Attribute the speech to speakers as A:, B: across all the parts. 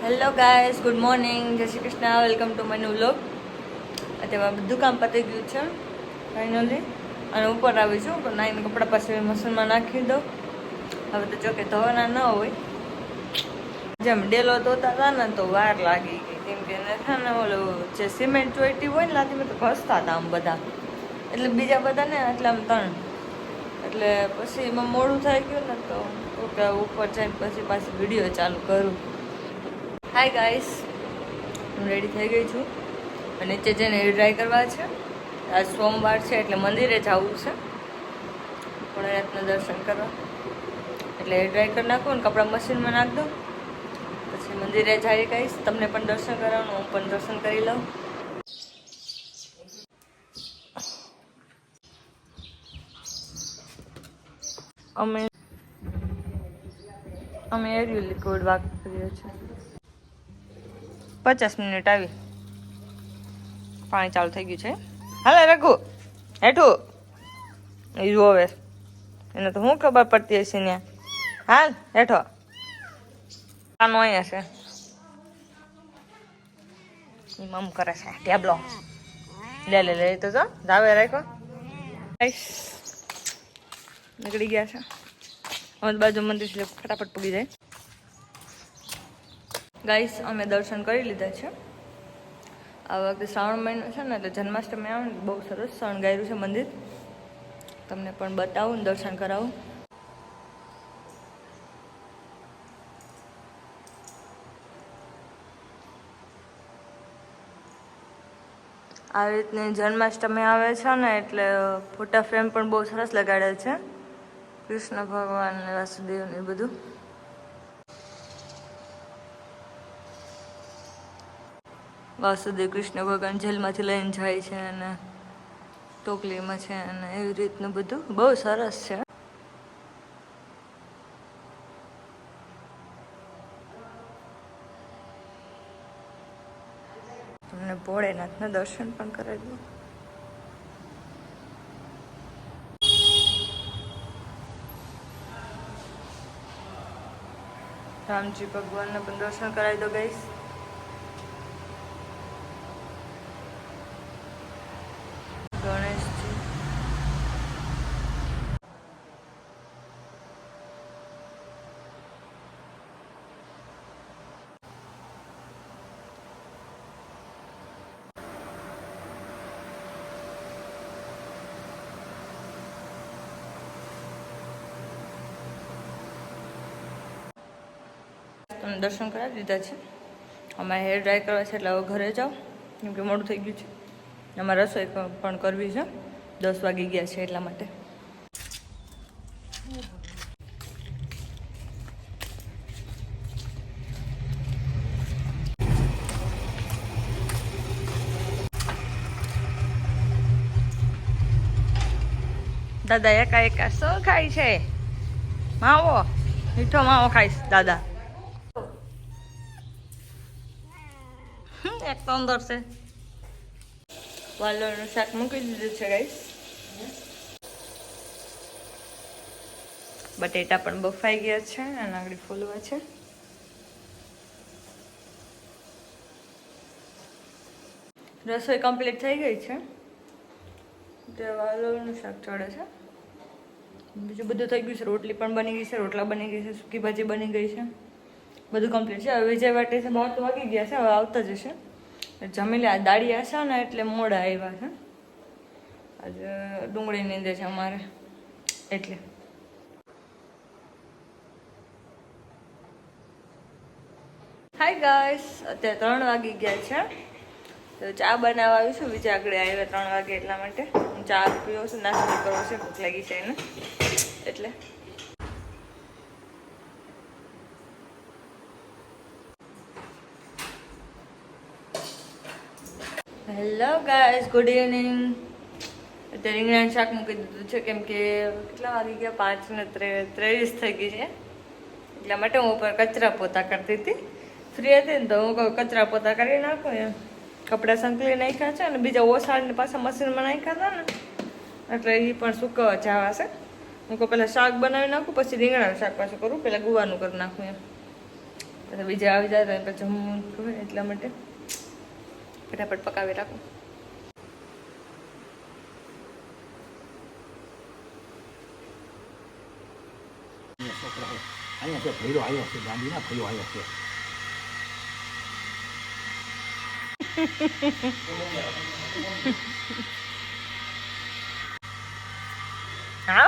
A: Hello guys, good morning, જય Shri Krishna, welcome to my new vlog. અત્યારે બધું કામ પતી ગયું છે ફાઇનલી, અને ઉપર આવી છું પણ નાઈને કપડાં પાછળ મશીનમાં નાખી દો. હવે તો જો કે ધોવાના ન હોય, જેમ ડેલો ધોતા હતા ને તો વાર લાગી ગઈ, કેમ કે નથી ને ઓલું જે સિમેન્ટ ચોઈટી હોય ને લાદીમાં તો ઘસતા હતા આમ બધા, એટલે બીજા બધા ને એટલે આમ ત્રણ, એટલે પછી એમાં મોડું થઈ ગયું ને તો ઓકે ઉપર જઈને પછી પાછી વિડીયો ચાલુ કરું. હાય ગાઈસ, હું રેડી થઈ ગઈ છું અને નીચે જઈને હેર ડ્રાય કરવા છે. આજ સોમવાર છે એટલે મંદિરે જવું છે ભોળાનાથના દર્શન કરવા, એટલે હેર ડ્રાય કરી નાખું ને કપડાં મશીનમાં નાખી દઉં, પછી મંદિરે જઈ ગઈશ, તમને પણ દર્શન કરાવવાનું, હું પણ દર્શન કરી લઉં. અમે એરિયલ લિક્વિડ વાપરીએ છીએ. 50 મિનિટ આવી, પાણી ચાલુ થઈ ગયું છે. હાલે રઘુ હેઠું એ જોવે, એને તો શું ખબર પડતી હશે ને. હાલ હેઠો, આનો અહીંયા છે, મમ કરે છે ટેબલો. લે લે લે તો જો ધાવે રાખો. નીકળી ગયા છે, અમારી બાજુ મંદિર છે, ફટાફટ પૂગી જાય. ગાઈસ, અમે દર્શન કરી લીધા છે. આ વખતે શ્રાવણ મહિનો છે ને એટલે જન્માષ્ટમી આવે ને બહુ સરસ શણગાર્યું છે મંદિર, તમને પણ બતાવું ને દર્શન કરાવું. આવી રીતની જન્માષ્ટમી આવે છે ને એટલે ફોટા ફ્રેમ પણ બહુ સરસ લગાડે છે, કૃષ્ણ ભગવાન ને વાસુદેવ ને બધું. વાસુદેવ કૃષ્ણ ભગવાન જેલમાંથી લઈને જાય છે અને ટોપલીમાં છે અને એવી રીતનું બધું બહુ સરસ છે. તમને ભોળેનાથના દર્શન પણ કરાવી દઉં. રામજી ભગવાનને પણ દર્શન કરાવી દો ગાઈસ. ગણેશજી, તમને દર્શન કરાવી દીધા છે. અમારે હેર ડ્રાય કરવા છે એટલે હવે ઘરે જાઓ, કેમ કે મોડું થઈ ગયું છે. અમારે રસોઈ પણ કરવી છે, 10 વાગી ગયા છે એટલા માટે. દાદા એકા એકા શું ખાય છે? માવો, મીઠો માવો ખાઈશ દાદા. એક તો અંદર છે. વાલોળનું શાક મૂકી દીધું છે ગાઈસ. બટેટા પણ બફાઈ ગયા છે અને આગળ ફોલવા છે. રસોઈ કમ્પ્લીટ થઈ ગઈ છે, તે વાલોળનું શાક ચડે છે. બીજું બધું થઈ ગયું છે, રોટલી પણ બની ગઈ છે, રોટલા બની ગઈ છે, સૂકી ભાજી બની ગઈ છે, બધું કમ્પ્લીટ છે. હવે વિજય વાટે છે, 9 વાગી ગયા છે, હવે આવતા જ હશે. જમી લે, દાળી હશે ને એટલે મોડા આવ્યા છે. આજે ડુંગળી નીંદે છે અમારે એટલે. હાય ગાઈસ, અત્યારે 3 વાગી ગયા છે, તો ચા બનાવવા આવી છું. બીજા આગળ આવ્યા 3 વાગે એટલા માટે હું ચા પીવો છું, નાસ્તો કરવો છે, ભૂખ લાગી છે એને એટલે. Hello guys, good evening. અત્યારે રીંગણાનું શાક મૂકી દીધું છે, કેમ કે કેટલા વાગી ગયા, 5:23 થઈ ગઈ છે, એટલા માટે હું ઉપર કચરા પોતા કરતી હતી. ફ્રી હતી ને તો હું કહું કચરા પોતા કરી નાખું એમ. કપડાં સંકલી નાખ્યા છે અને બીજા ઓસાળને પાછા મશીનમાં નાખ્યા હતા ને એટલે એ પણ સૂકવવા જવા છે. હું કહું પહેલાં શાક બનાવી નાખું, પછી રીંગણાનું શાક પાછું કરું, પહેલાં ગુવાનું કરી નાખું એમ. તો બીજા આવી જાય તો પછી જમવું હોય એટલા માટે ફટાફટ પકાવી રાખું.
B: અહીંયા તો ભૈરો આવ્યો છે, ગાંધીના ભૈરો આવ્યો છે.
A: હા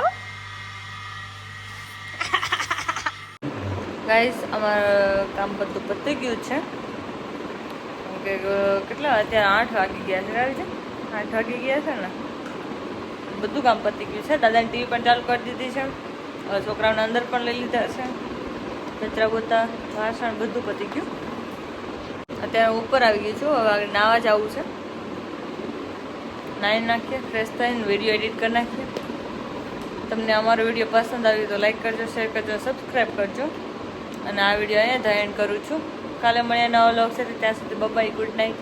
A: ગાઈસ, અમારું કામ બધું પતી ગયું છે. કે કેટલા અત્યારે 8 વાગી ગયા છે. આવી છે 8 વાગી ગયા છે ને. બધું કામ પતી ગયું છે. દાદાની ટીવી પણ ચાલુ કરી દીધી છે. હવે છોકરાઓને અંદર પણ લઈ લીધા છે. કચરા બોતા વાસણ બધું પતી ગયું. અત્યારે ઉપર આવી ગયું છું. હવે આગળ નાવા જવું છે. નાહી નાખીએ, ફ્રેશ થઈને વિડીયો એડિટ કરી નાખીએ. તમને અમારો વિડીયો પસંદ આવ્યો તો લાઈક કરજો, શેર કરજો, સબસ્ક્રાઈબ કરજો. અને આ વિડીયો અહીંયા જ એન્ડ કરું છું. કાલે મળીએ નવો વ્લોગ સાથે. ત્યાં સુધી બાય, ગુડ નાઇટ.